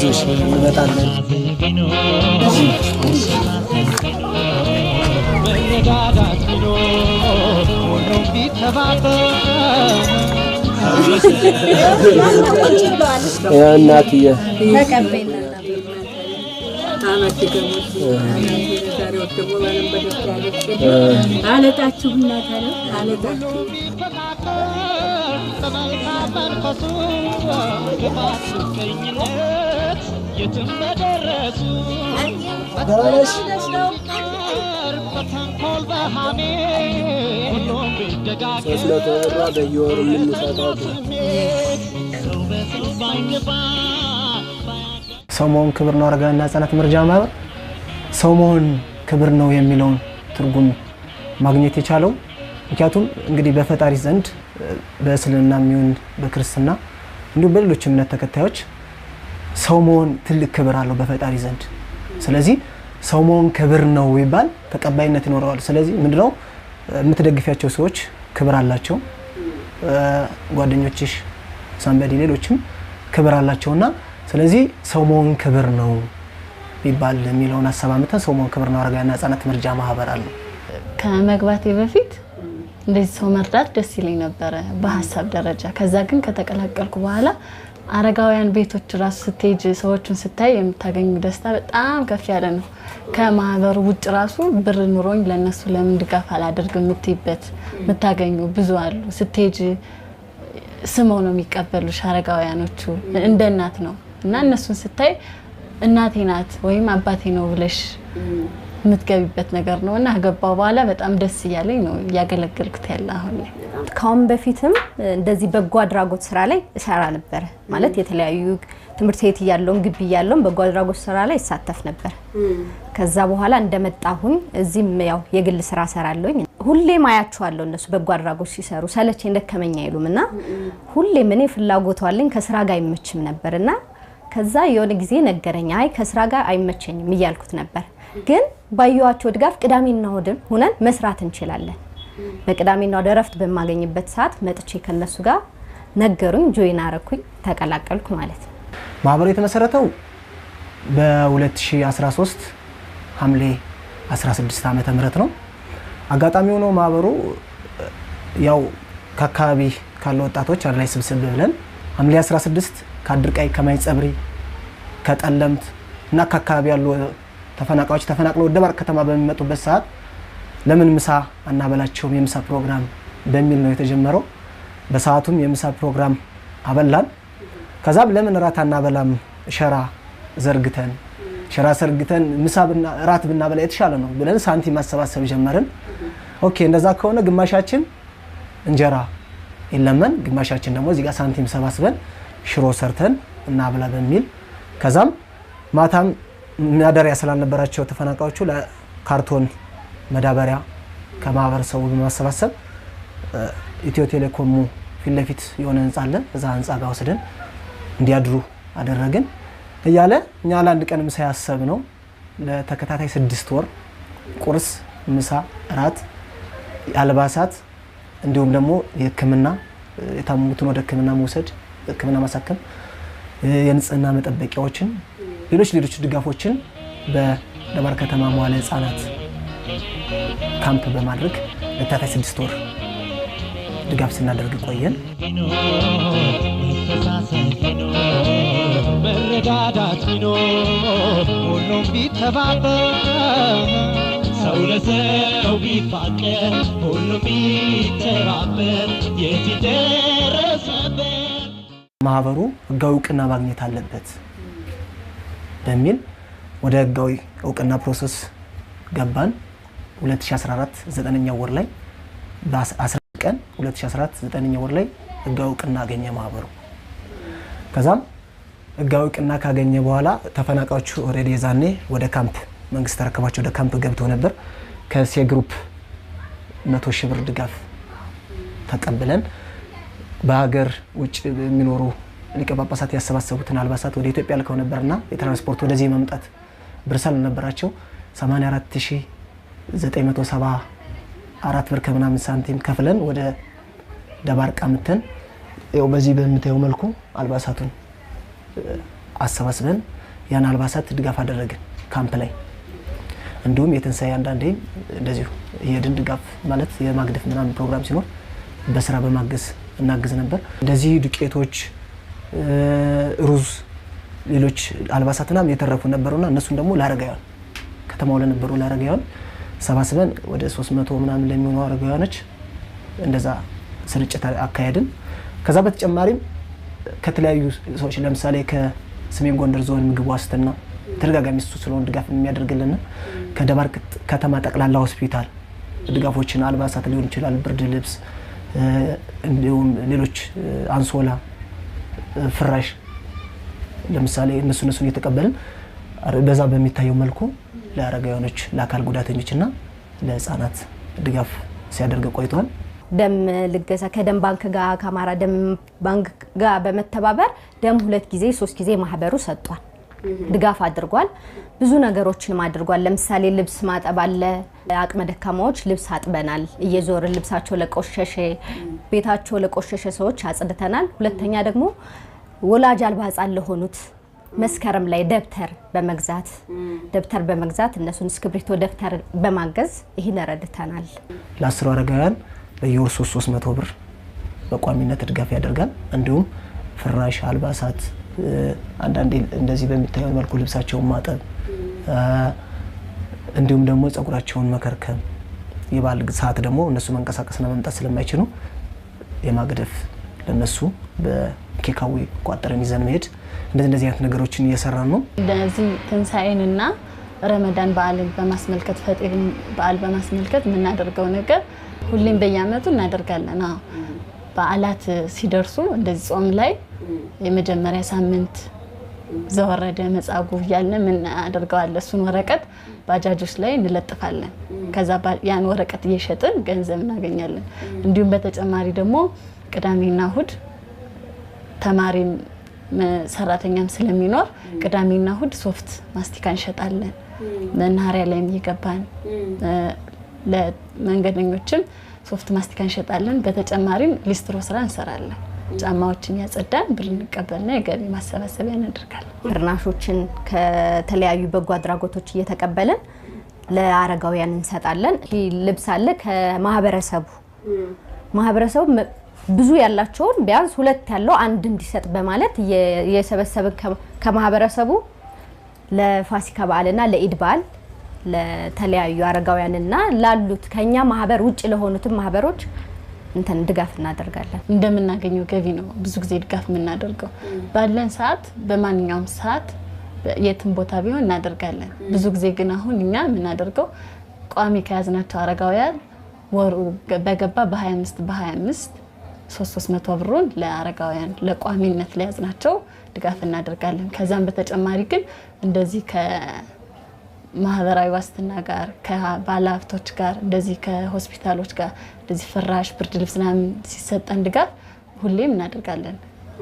እሺ እንመጣለን መረዳዳት ቢኖር ሁሉም ቢተባበር እናትዬ ተቀበይና አለታችሁና አለታችሁ በመልካም መንፈሱ በማስቀኝነት የትም በደረሱ በተንኮል በሃሜ ሁሉም ቢደጋገፍ ስለተወራ በየወሩ የምንሰጣው ሰው በሰው ባይገባ ሰው መሆን ክብር ነው። አረጋውያንና ህጻናት መርጃ ማህበር ሰው መሆን ክብር ነው የሚለውን ትርጉም ማግኘት የቻለው ምክንያቱም እንግዲህ በፈጣሪ ዘንድ በእስልምናም ይሁን በክርስትና እንዲሁም በሌሎች እምነት ተከታዮች ሰው መሆን ትልቅ ክብር አለው በፈጣሪ ዘንድ። ስለዚህ ሰው መሆን ክብር ነው ይባል ተቀባይነት ይኖረዋል። ስለዚህ ምንድነው የምትደግፊያቸው ሰዎች ክብር አላቸው፣ ጓደኞችሽ ሳምበዲ ሌሎችም ክብር አላቸውና ስለዚህ ሰው መሆን ክብር ነው ቢባል የሚለውን አሰባምተን ሰው መሆን ክብር ነው አረጋውያንና ህጻናት መርጃ ማህበር አለ። ከመግባቴ በፊት እንደዚህ ሰው መርዳት ደስ ይለኝ ነበር በሐሳብ ደረጃ። ከዛ ግን ከተቀላቀልኩ በኋላ አረጋውያን ቤቶች ራስ ስትሄጂ ሰዎችን ስታይ የምታገኙ ደስታ በጣም ከፍ ያለ ነው። ከማህበሩ ውጭ ራሱ ብር ኑሮኝ ለነሱ ለምን ድጋፍ አላደርግም የምትይበት የምታገኙ ብዙ አሉ። ስትሄጂ ስመው ነው የሚቀበሉሽ አረጋውያኖቹ እንደ እናት ነው እና እነሱን ስታይ እናቴ ናት ወይም አባቴ ነው ብለሽ የምትገቢበት ነገር ነውና ገባው በኋላ በጣም ደስ ይያለኝ ነው ያገለግልኩት ያለ አሁን ላይ። ካሁን በፊትም እንደዚህ በጎ አድራጎት ስራ ላይ እሰራ ነበር ማለት የተለያዩ ትምህርት ቤት ያለውን ግቢ ያለውን በጎ አድራጎት ስራ ላይ እሳተፍ ነበር። ከዛ በኋላ እንደመጣሁኝ እዚህም ያው የግል ስራ ሰራለሁኝ። ሁሌም አያቸዋለሁ እነሱ በጎ አድራጎት ሲሰሩ ሰለቸኝ ደከመኝ አይሉምና ሁሌም እኔ ፍላጎቱ አለኝ ከስራ ጋር አይመችም ነበርና ከዛ የሆነ ጊዜ ነገረኝ አይ ከስራ ጋር አይመቸኝም እያልኩት ነበር። ግን ባዩዋቸው ድጋፍ ቅዳሜና እሁድን ሆነን መስራት እንችላለን። በቅዳሜና እሁድ እረፍት በማገኝበት ሰዓት መጥቼ ከነሱ ጋር ነገሩኝ ጆይን አረኩኝ ተቀላቀልኩ ማለት ነው። ማህበሩ የተመሰረተው በ2013 ሐምሌ 16 ዓመተ ምህረት ነው። አጋጣሚ ሆኖ ማህበሩ ያው ከአካባቢ ካሉ ወጣቶች አንድ ላይ ስብስብ ብለን ሐምሌ 16 ከአድርቃይ ከማይጸብሪ ከጠለምት እና ከአካባቢ ያሉ ተፈናቃዮች ተፈናቅለው ወደ ደባርቅ ከተማ በሚመጡበት ሰዓት ለምን ምሳ አናበላቸውም የምሳ ፕሮግራም በሚል ነው የተጀመረው። በሰዓቱም የምሳ ፕሮግራም አበላን። ከዛም ለምን ራት አናበላም ሸራ ዘርግተን ምሳ ራት ብናበላ የተሻለ ነው ብለን ሳንቲም ማሰባሰብ ጀመርን። ኦኬ እንደዛ ከሆነ ግማሻችን እንጀራ ይለመን ግማሻችን ደግሞ እዚህ ጋር ሳንቲም ሰባስበን ሽሮ ሰርተን እናብላ በሚል ከዛም ማታም ማዳሪያ ስላልነበራቸው ተፈናቃዮቹ ለካርቶን መዳበሪያ ከማህበረሰቡ በማሰባሰብ ኢትዮ ቴሌኮም ፊት ለፊት የሆነ ህንጻ አለ እዛ ህንጻ ጋር ወስደን እንዲያድሩ አደረግን እያለ እኛ ለአንድ ቀን ምሳ ያሰብ ነው ለተከታታይ 6 ወር ቁርስ ምሳ ራት አልባሳት እንዲሁም ደግሞ የህክምና የታሙትን ወደ ህክምና መውሰድ ህክምና ማሳከም የንጽህና መጠበቂያዎችን ሌሎች ድጋፎችን በደባርቅ ከተማ መዋለ ህጻናት ካምፕ በማድረግ ለተከታታይ 6 ወር ድጋፍ ስናደርግ ቆየን። መረዳዳት ቢኖር ሁሉም ቢተባበር ሰው ለሰው ቢፋቀር ሁሉም ቢተባበር የት ይደረሰበት። ማህበሩ ህጋዊ እውቅና ማግኘት አለበት በሚል ወደ ህጋዊ እውቅና ፕሮሰስ ገባን። 2014 9ኛ ወር ላይ በ10 ቀን 2014 9ኛ ወር ላይ ህጋዊ እውቅና አገኘ ማህበሩ። ከዛም ህጋዊ እውቅና ካገኘ በኋላ ተፈናቃዮቹ ኦሬዲ ዛኔ ወደ ካምፕ መንግስት ተረከባቸው ወደ ካምፕ ገብተው ነበር። ከሴ ግሩፕ 100,000 ብር ድጋፍ ተቀብለን በሀገር ውጭ የሚኖሩ ሊቀ ጳጳሳት ያሰባሰቡትን አልባሳት ወደ ኢትዮጵያ ልከው ነበርና የትራንስፖርት ወደዚህ መምጣት ብር ስለነበራቸው 84974 ብር ከምናምን ሳንቲም ከፍለን ወደ ደባርቅ አምጥተን ያው በዚህ በምታየው መልኩ አልባሳቱን አሰባስበን ያን አልባሳት ድጋፍ አደረግን ካምፕ ላይ እንዲሁም የትንሳኤ አንዳንዴ እንደዚሁ የድን ድጋፍ ማለት የማግደፍ ምናምን ፕሮግራም ሲኖር በስራ በማገዝ እናግዝ ነበር እንደዚህ ዱቄቶች ሩዝ ሌሎች አልባሳትና የተረፉ ነበርና እነሱን ደግሞ ላረጋያን ከተማው ለነበሩ ላረጋያን ሰባስበን ወደ 300 ምናምን ለሚሆኑ አረጋያኖች እንደዛ ስርጭት አካሄድን ከዛ በተጨማሪም ከተለያዩ ሰዎች ለምሳሌ ከሰሜን ጎንደር ዞን ምግብ ዋስትና ተደጋጋሚ እሱ ስለሆነ ድጋፍ የሚያደርግልን ከደባርቅ ከተማ ጠቅላላ ሆስፒታል ድጋፎችን አልባሳት ሊሆን ይችላል ብርድ ልብስ እንዲሁም ሌሎች አንሶላ ፍራሽ ለምሳሌ እነሱን እየተቀበልን በዛ በሚታየው መልኩ ለአረጋውያኖች ለአካል ጉዳተኞችና ለህፃናት ድጋፍ ሲያደርግ ቆይቷል ደም ልገሳ ከደም ባንክ ጋር ከአማራ ደም ባንክ ጋር በመተባበር ደም 2 ጊዜ 3 ጊዜ ማህበሩ ሰጥቷል ድጋፍ አድርጓል ብዙ ነገሮችን አድርጓል ለምሳሌ ልብስ ማጠብ አለ አቅመ ደካማዎች ልብስ አጥበናል እየዞርን ልብሳቸው ለቆሸሸ ቤታቸው ለቆሸሸ ሰዎች አጽድተናል ሁለተኛ ደግሞ ወላጅ አልባ ህፃን ለሆኑት መስከረም ላይ ደብተር በመግዛት እነሱን እስክሪብቶ ደብተር በማገዝ ይሄን ረድተናል ለ10 አረጋውያን በየወር 300 ብር በቋሚነት ድጋፍ ያደርጋል እንዲሁም ፍራሽ አልባሳት አንዳንዴ እንደዚህ በሚታየው መልኩ ልብሳቸውን ማጠብ እንዲሁም ደግሞ ጸጉራቸውን መከርከም የባል ሰዓት ደግሞ እነሱ መንቀሳቀስና መምጣት ስለማይችሉ የማግደፍ ለነሱ በኬካዊ ቋጠረን ይዘን መሄድ እንደዚህ አይነት ነገሮችን እየሰራን ነው እንደዚህ ትንሳኤንና ረመዳን በዓልን በማስመልከት ፈጢርን በዓል በማስመልከት ምናደርገው ነገር ሁሌም በየአመቱ እናደርጋለን በዓላት ሲደርሱ እንደዚህ ጾም ላይ የመጀመሪያ ሳምንት ዘወረደ መጻጉ ያለን ምን አደርጋለን እሱን ወረቀት ባጃጆች ላይ እንለጥፋለን ከዛ ያን ወረቀት እየሸጥን ገንዘብ እናገኛለን እንዲሁም በተጨማሪ ደግሞ ቅዳሜና እሁድ ተማሪም ሰራተኛም ስለሚኖር ቅዳሜና እሁድ ሶፍት ማስቲካ እንሸጣለን መናኸሪያ ላይም ይገባን ለመንገደኞችም ሶፍት ማስቲካ እንሸጣለን በተጨማሪም ሊስትሮ ስራ እንሰራለን ጫማዎችን ያጸዳን ብር እንቀበልና የገቢ ማሰባሰቢያ እናደርጋለን ፍርናሾችን ከተለያዩ በጎ አድራጎቶች እየተቀበለን ለአረጋውያን እንሰጣለን ልብስ አለ ከማህበረሰቡ ብዙ ያላቸውን ቢያንስ 2 ያለው አንድ እንዲሰጥ በማለት የሰበሰበን ከማህበረሰቡ ለፋሲካ በዓልና ለኢድ በዓል ለተለያዩ አረጋውያንና ላሉት ከኛ ማህበር ውጭ ለሆኑት ማህበሮች እንተን ድጋፍ እናደርጋለን እንደምናገኘው ገቢ ነው ብዙ ጊዜ ድጋፍ የምናደርገው ባለን ሰዓት በማንኛውም ሰዓት የትም ቦታ ቢሆን እናደርጋለን ብዙ ጊዜ ግን አሁን እኛ የምናደርገው ቋሚ ከያዝናቸው አረጋውያን ወሩ በገባ በ25 300 ብሩን ለአረጋውያን ለቋሚነት ለያዝናቸው ድጋፍ እናደርጋለን ከዛም በተጨማሪ ግን እንደዚህ ከማህበራዊ ዋስትና ጋር ከባለሀብቶች ጋር እንደዚህ ከሆስፒታሎች ጋር እንደዚህ ፍራሽ ብርድ ልብስና ሲሰጠን ድጋፍ ሁሌም እናደርጋለን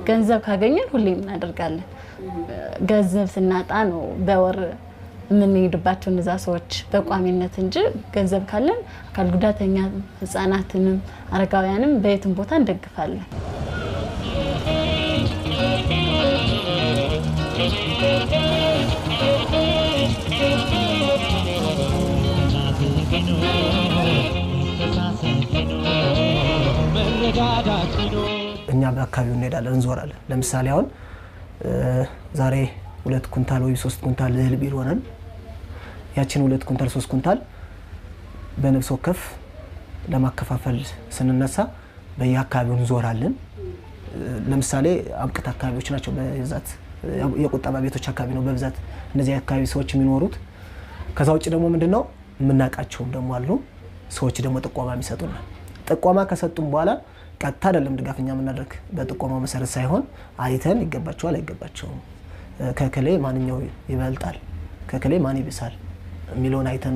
ገንዘብ ካገኘን ሁሌም እናደርጋለን ገንዘብ ስናጣ ነው በወር የምንሄድባቸው እነዛ ሰዎች በቋሚነት እንጂ ገንዘብ ካለን አካል ጉዳተኛ ህፃናትንም አረጋውያንም በየትም ቦታ እንደግፋለን እኛ በአካባቢው እንሄዳለን እንዞራለን ለምሳሌ አሁን ዛሬ 2 ኩንታል ወይ 3 ኩንታል እህል ቢሆነን ያችን 2 ኩንታል 3 ኩንታል በነፍስ ወከፍ ለማከፋፈል ስንነሳ በየአካባቢው እንዞራለን ለምሳሌ አብቅት አካባቢዎች ናቸው በብዛት የቁጠባ ቤቶች አካባቢ ነው በብዛት እነዚህ አካባቢ ሰዎች የሚኖሩት ከዛ ውጭ ደግሞ ምንድነው ምናቃቸው ደግሞ አሉ ሰዎች ደግሞ ጥቆማ የሚሰጡና ጥቆማ ከሰጡን በኋላ ቀጥታ አይደለም ድጋፍኛ ምናደርግ በጥቆማው መሰረት ሳይሆን አይተን ይገባቸዋል አይገባቸውም ከከሌ ማንኛው ይበልጣል ከከሌ ማን ይብሳል ሚሊዮን አይተን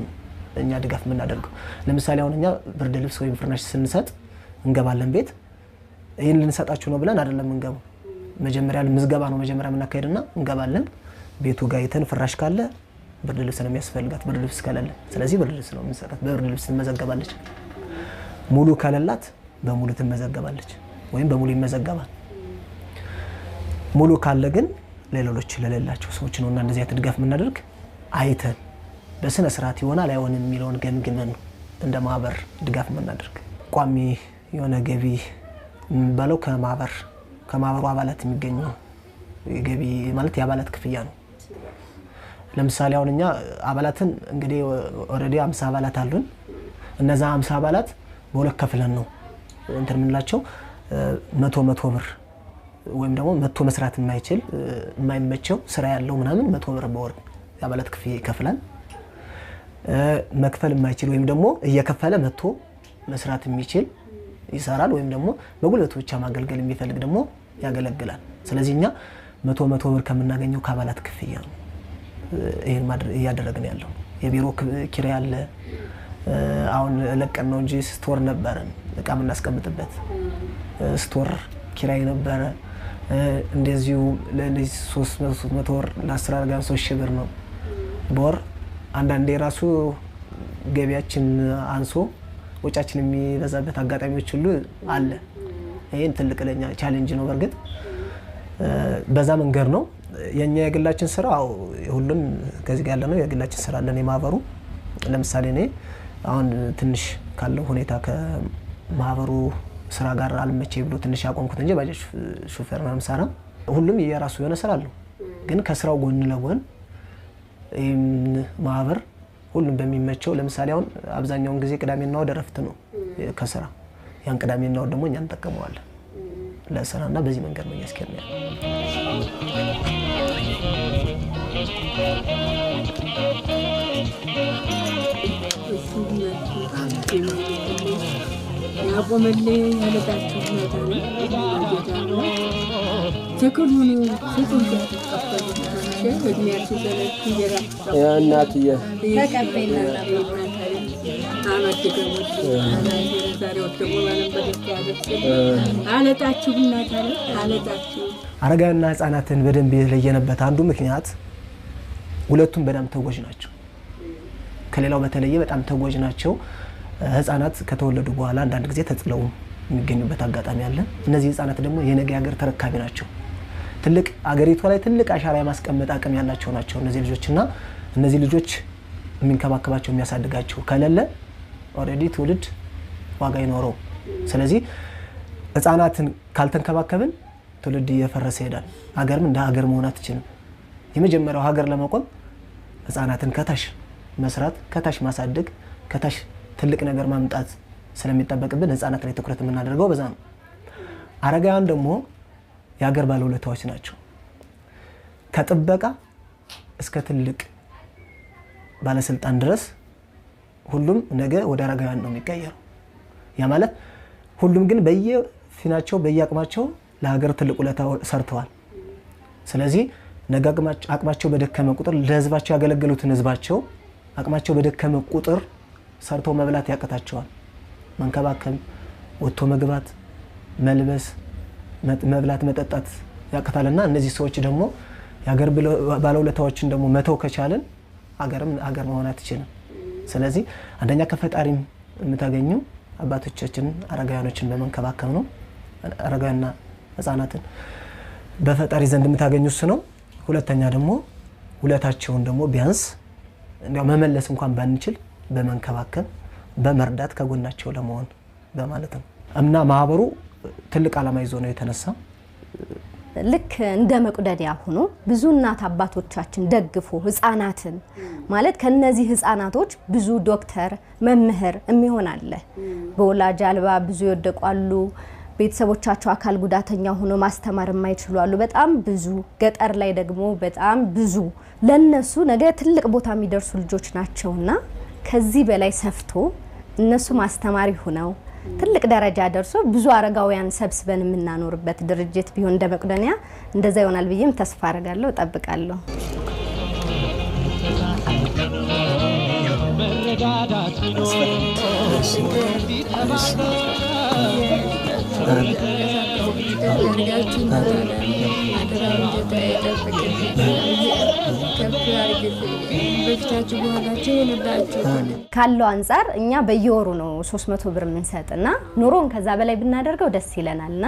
እኛ ድጋፍ ምናደርገው ለምሳሌ አሁን እኛ ብርድ ልብስ ወይ ፍርናሽ ስንሰጥ እንገባለን ቤት ይሄን ልንሰጣችሁ ነው ብለን አይደለም እንገባው መጀመሪያ ምዝገባ ነው መጀመሪያ ምናካሄድና እንገባለን ቤቱ ጋር አይተን ፍራሽ ካለ ብርድ ልብስ ነው የሚያስፈልጋት ብርድ ልብስ ካለለ ስለዚህ ብርድ ልብስ ነው የምንሰጣት በብርድ ልብስ ትመዘገባለች ሙሉ ካለላት በሙሉ ትመዘገባለች ወይም በሙሉ ይመዘገባል ሙሉ ካለ ግን ለሌሎች ለሌላቸው ሰዎች ነውና እንደዚህ አይነት ድጋፍ የምናደርግ አይተን በስነ ስርዓት ይሆናል አይሆንም የሚለውን ገምግመን እንደ ማህበር ድጋፍ የምናደርግ ቋሚ የሆነ ገቢ ባለው ከማህበሩ አባላት የሚገኘው ገቢ ማለት የአባላት ክፍያ ነው። ለምሳሌ አሁን እኛ አባላትን እንግዲህ ኦሬዲ 50 አባላት አሉን። እነዛ 50 አባላት በሁለት ከፍለን ነው እንትን ምንላቸው 100 ብር ወይም ደግሞ 100 መስራት የማይመቸው ስራ ያለው ምናምን 100 ብር በወር የአባላት ክፍያ ይከፍላል። መክፈል የማይችል ወይም ደግሞ እየከፈለ 100 መስራት የሚችል ይሰራል ወይም ደግሞ በጉልበት ብቻ ማገልገል የሚፈልግ ደግሞ ያገለግላል። ስለዚህ እኛ 100 ብር ከምናገኘው ከአባላት ክፍያ ነው ይሄን ማድረግ ያደረግን ያለው። የቢሮ ኪራይ አለ። አሁን ለቀን ነው እንጂ ስቶር ነበረን እቃ የምናስቀምጥበት ስቶር ኪራይ ነበረ። እንደዚሁ ለዚህ 300 ብር ለ10 አርጋን 3000 ብር ነው በወር። አንዳንዴ ራሱ ገቢያችን አንሶ ወጫችን የሚበዛበት አጋጣሚዎች ሁሉ አለ። ይሄን ትልቅ ለኛ ቻሌንጅ ነው። በርግጥ በዛ መንገድ ነው የኛ የግላችን ስራ ሁሉም ከዚህ ጋር ያለው የግላችን ስራ አለን የማህበሩ። ለምሳሌ እኔ አሁን ትንሽ ካለው ሁኔታ ከማህበሩ ስራ ጋር አልመቼ ብሎ ትንሽ ያቆምኩት እንጂ ባጃጅ ሹፌር ነው ሰራ። ሁሉም የራሱ የሆነ ስራ አለው። ግን ከስራው ጎን ለጎን ማህበር ሁሉም በሚመቸው ለምሳሌ አሁን አብዛኛውን ጊዜ ቅዳሜና እሁድ እረፍት ነው ከስራ። ያን ቅዳሜና እሁድ ደግሞ እኛ እንጠቀመዋለን ለስራና በዚህ መንገድ ነው ያስከርኛል። ያቆመልኝ ያለታችሁ ነው ተከሉኑ ፍጹም ተቀበሉ እድሜያችሁ ዘለት ይራራ እናትዬ ተቀበልና አመትከሙት ዛሬ ወጥቶ ማለት በደስታ አለታችሁና አለታችሁ አረጋውያንና ህፃናትን በደንብ የለየነበት አንዱ ምክንያት ሁለቱም በጣም ተጎጅ ናቸው። ከሌላው በተለየ በጣም ተጎጅ ናቸው። ህፃናት ከተወለዱ በኋላ አንዳንድ ጊዜ ተጥለው የሚገኙበት አጋጣሚ አለ። እነዚህ ህፃናት ደግሞ የነገ ሀገር ተረካቢ ናቸው። ትልቅ አገሪቷ ላይ ትልቅ አሻራ የማስቀመጥ አቅም ያላቸው ናቸው እነዚህ ልጆችና እነዚህ ልጆች የሚንከባከባቸው የሚያሳድጋቸው ከሌለ ኦሬዲ ትውልድ ዋጋ ይኖረው። ስለዚህ ህፃናትን ካልተንከባከብን ትውልድ እየፈረሰ ይሄዳል። ሀገርም እንደ ሀገር መሆን አትችልም። የመጀመሪያው ሀገር ለመቆም ህፃናትን ከታች መስራት ከታች ማሳደግ ከታች ትልቅ ነገር ማምጣት ስለሚጠበቅብን ህፃናት ላይ ትኩረት የምናደርገው በዛ ነው። አረጋውያን ደግሞ የሀገር ባለውለታዎች ናቸው። ከጥበቃ እስከ ትልቅ ባለስልጣን ድረስ ሁሉም ነገ ወደ አረጋውያን ነው የሚቀየረው። ያ ማለት ሁሉም ግን በየፊናቸው በየአቅማቸው ለሀገር ትልቅ ውለታ ሰርተዋል። ስለዚህ ነገ አቅማቸው በደከመ ቁጥር ለህዝባቸው ያገለገሉትን ህዝባቸው አቅማቸው በደከመ ቁጥር ሰርቶ መብላት ያቀታቸዋል። መንከባከብ፣ ወጥቶ መግባት፣ መልበስ፣ መብላት፣ መጠጣት ያቀታልና እነዚህ ሰዎች ደግሞ የሀገር ባለውለታዎችን ደግሞ መተው ከቻለን ሀገር መሆን አትችልም። ስለዚህ አንደኛ ከፈጣሪም የምታገኙ አባቶቻችን አረጋውያኖችን በመንከባከብ ነው። አረጋውያንና ህፃናትን በፈጣሪ ዘንድ የምታገኙ እሱ ነው። ሁለተኛ ደግሞ ውለታቸውን ደግሞ ቢያንስ እንዲያው መመለስ እንኳን ባንችል በመንከባከብ በመርዳት ከጎናቸው ለመሆን በማለት ነው እና ማህበሩ ትልቅ ዓላማ ይዞ ነው የተነሳ። ልክ እንደ መቁደዲያ ሆኖ ብዙ እናት አባቶቻችን ደግፎ ህፃናትን ማለት ከነዚህ ህፃናቶች ብዙ ዶክተር መምህር የሚሆን አለ። በወላጅ አልባ ብዙ ይወደቃሉ። ቤተሰቦቻቸው አካል ጉዳተኛ ሆኖ ማስተማር የማይችሉ አሉ። በጣም ብዙ ገጠር ላይ ደግሞ በጣም ብዙ ለነሱ ነገ ትልቅ ቦታ የሚደርሱ ልጆች ናቸውና ከዚህ በላይ ሰፍቶ እነሱ ማስተማሪ ሆነው ትልቅ ደረጃ ደርሶ ብዙ አረጋውያን ሰብስበን የምናኖርበት ድርጅት ቢሆን እንደ መቁደኒያ እንደዛ ይሆናል ብዬም ተስፋ አደርጋለሁ እጠብቃለሁ። መረዳዳት ካለው አንፃር እኛ በየወሩ ነው 300 ብር የምንሰጥና ኑሮን ከዛ በላይ ብናደርገው ደስ ይለናልና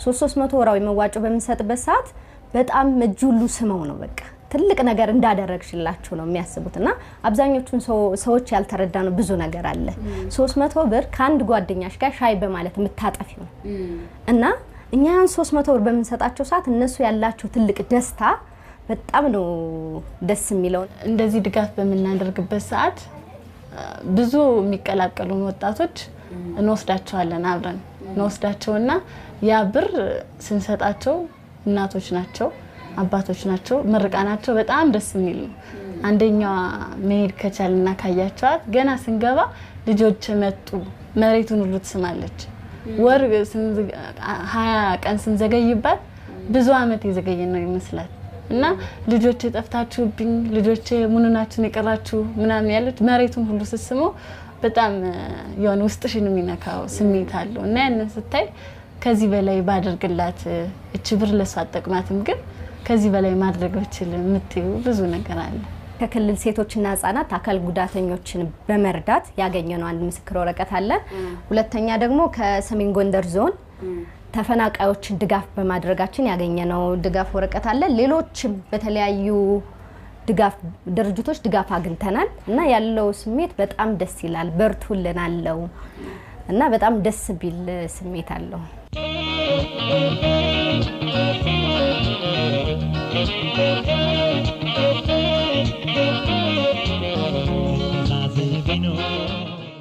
300 ወራዊ መዋጮ በምንሰጥበት ሰዓት በጣም እጁሉ ስመው ነው በቃ ትልቅ ነገር እንዳደረግሽላችሁ ነው የሚያስቡትና አብዛኞቹን ሰዎች ያልተረዳነው ብዙ ነገር አለ 300 ብር ካንድ ጓደኛሽ ጋር ሻይ በማለት የምታጠፊው እና እኛን 300 ብር በመንሰጣቸው ሰዓት እነሱ ያላቸው ትልቅ ደስታ በጣም ነው ደስ የሚለው እንደዚህ ድጋፍ በመናደርግበት ሰዓት ብዙ የሚቀላቀሉ ወጣቶች እንወስዳቸዋለን አብረን እንወስዳቸውና ያ ብር ስንሰጣቸው እናቶች ናቸው አባቶች ናቸው ምርቃናቸው በጣም ደስ የሚል ነው አንደኛው መሄድ ከቻልና ካያቻት ገና ስንገባ ልጆች መጡ መሬቱን ሁሉ ትስማለች ወር 20 ቀን ስንዘገይባት ብዙ አመት ይዘገየን ነው ይመስላል እና ልጆች ጠፍታችሁብኝ ልጆች ሙኑናችን ይቀራችሁ ምናምን ያሉት መሬቱን ሁሉ ስስመው በጣም የሆነ ውስጥሽን የሚነካው ስሜት አለው እና ያንን ስታይ ከዚህ በላይ ባደርግላት እቺ ብር ለሷ አጠቅማትም ግን ከዚህ በላይ ማድረግ ብችል ምትዩ ብዙ ነገር አለ ከክልል ሴቶችና ህጻናት አካል ጉዳተኞችን በመርዳት ያገኘነው አንድ ምስክር ወረቀት አለ ሁለተኛ ደግሞ ከሰሜን ጎንደር ዞን ተፈናቃዮችን ድጋፍ በማድረጋችን ያገኘነው ድጋፍ ወረቀት አለ ሌሎችም በተለያዩ ድጋፍ ድርጅቶች ድጋፍ አግኝተናል እና ያለው ስሜት በጣም ደስ ይላል በርቱልን አለው እና በጣም ደስ ቢል ስሜት አለው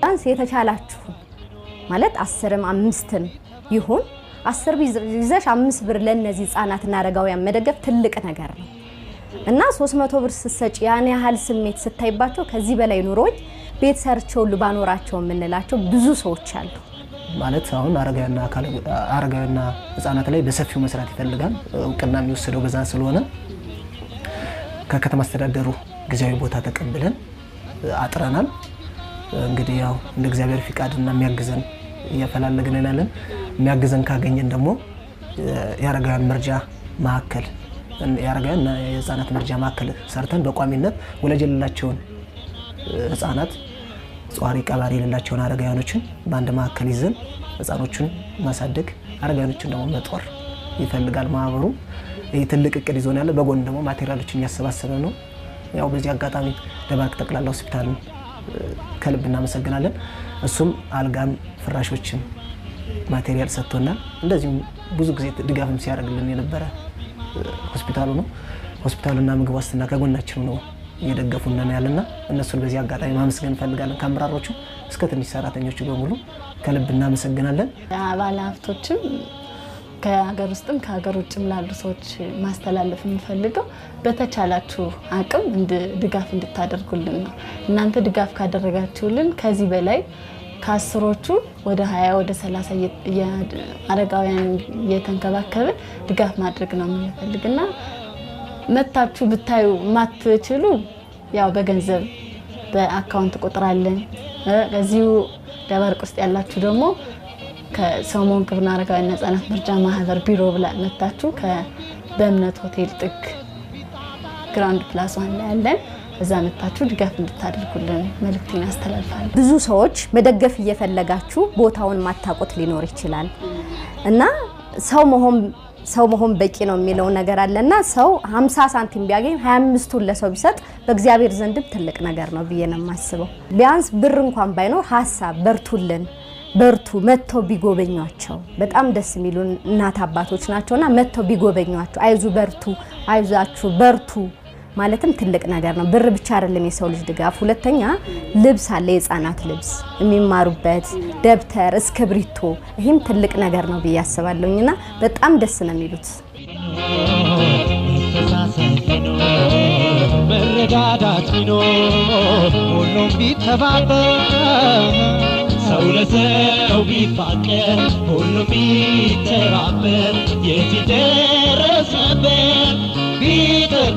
ዳንስ የተቻላችሁ ማለት 10ም 5ም ይሁን 10 ቢዘሽ 5 ብር ለነዚህ ህፃናትና አረጋውያን መደገፍ ትልቅ ነገር ነው እና 300 ብር ስሰጪ ያን ያህል ስሜት ስታይባቸው ከዚህ በላይ ኑሮኝ ቤት ሰርቸው ልባኖራቸው ምንላቸው ብዙ ሰዎች አሉ ማለት አሁን አረጋውያንና ህፃናት ላይ በሰፊው መስራት ይፈልጋል እውቅና የሚወሰደው በዛ ስለሆነ ከከተማ አስተዳደሩ ጊዜያዊ ቦታ ተቀብለን አጥረናል እንግዲህ ያው እንደ እግዚአብሔር ፍቃድና የሚያግዘን እያፈላለግን ያለን የሚያግዘን ካገኘን ደግሞ ያረጋውያን መርጃ ማዕከል ያረጋውያንና የህፃናት መርጃ ማዕከል ሰርተን በቋሚነት ወላጅ የሌላቸውን ህፃናት ጿሪ ቀባሪ የሌላቸውን አረጋውያኖችን በአንድ ማዕከል ይዘን ህፃኖቹን ማሳደግ አረጋውያኖችን ደግሞ መጦር ይፈልጋል ማህበሩ ይሄ ትልቅ እቅድ ይዞን ያለ በጎን ደግሞ ማቴሪያሎችን ያሰባሰበ ነው ያው በዚህ አጋጣሚ ደባርቅ ጠቅላላ ሆስፒታል ከልብና መሰግናለን እሱም አልጋም ፍራሾችን ማቴሪያል ሰጥቶናል እንደዚህም ብዙ ጊዜ ድጋፍም ሲያደርግልን የነበረ ሆስፒታሉ ነው ሆስፒታሉና ምግብ ዋስትና ከጎናችን ነው እየደገፉና ያለና እነሱን በዚህ አጋጣሚ ማመስገን ፈልጋለን ካምራሮቹ እስከ ትንሽ ሰራተኞቹ በሙሉ ከልብና መሰግናለን አባል ሀብቶችም ከሀገር ውስጥም ከሀገር ውጭም ላሉ ሰዎች ማስተላለፍ እንፈልገው በተቻላችሁ አቅም ድጋፍ እንድታደርጉልን ነው እናንተ ድጋፍ ካደረጋችሁልን ከዚህ በላይ ከአስሮቹ ወደ 20 ወደ 30 አረጋውያን የተንከባከበ ድጋፍ ማድረግ ነው የምንፈልግና መታችሁ ብታዩ ማትችሉ ያው በገንዘብ በአካውንት ቁጥር አለን እዚሁ ደባርቅ ውስጥ ያላችሁ ደግሞ ከሰሞን ክብርና አረጋውያን ህፃናት መርጃ ማህበር ቢሮ ብላ መታችሁ በእምነት ሆቴል ጥግ ግራውንድ ፕላስ 1 ላይ ያለን እዛ መታችሁ ድጋፍ እንድታደርጉልን መልእክቴን አስተላልፋለሁ ብዙ ሰዎች መደገፍ እየፈለጋችሁ ቦታውን ማታቆት ሊኖር ይችላል እና ሰው መሆን በቂ ነው የሚለው ነገር አለና ሰው 50 ሳንቲም ቢያገኝ 25ቱን ለሰው ቢሰጥ በእግዚአብሔር ዘንድ ትልቅ ነገር ነው ብዬ ነው የማስበው ቢያንስ ብር እንኳን ባይኖር ሐሳብ በርቱልን በርቱ መተው ቢጎበኛቸው በጣም ደስ የሚሉ እናት አባቶች ናቸውና መተው ቢጎበኛቸው አይዙ በርቱ አይዛችሁ በርቱ ማለትም ትልቅ ነገር ነው ብር ብቻ አይደለም የሰው ልጅ ድጋፍ ሁለተኛ ልብስ አለ የህፃናት ልብስ የሚማሩበት ደብተር እስክብሪቶ ይሄም ትልቅ ነገር ነው በያስባለሁኝና በጣም ደስ ነው የሚሉት መረዳዳት ቢኖር ሁሉም ቢተባበር ሰው ለሰው ቢፋቀር ሁሉም ቢተባበር የት ደረሰበት ቢጥር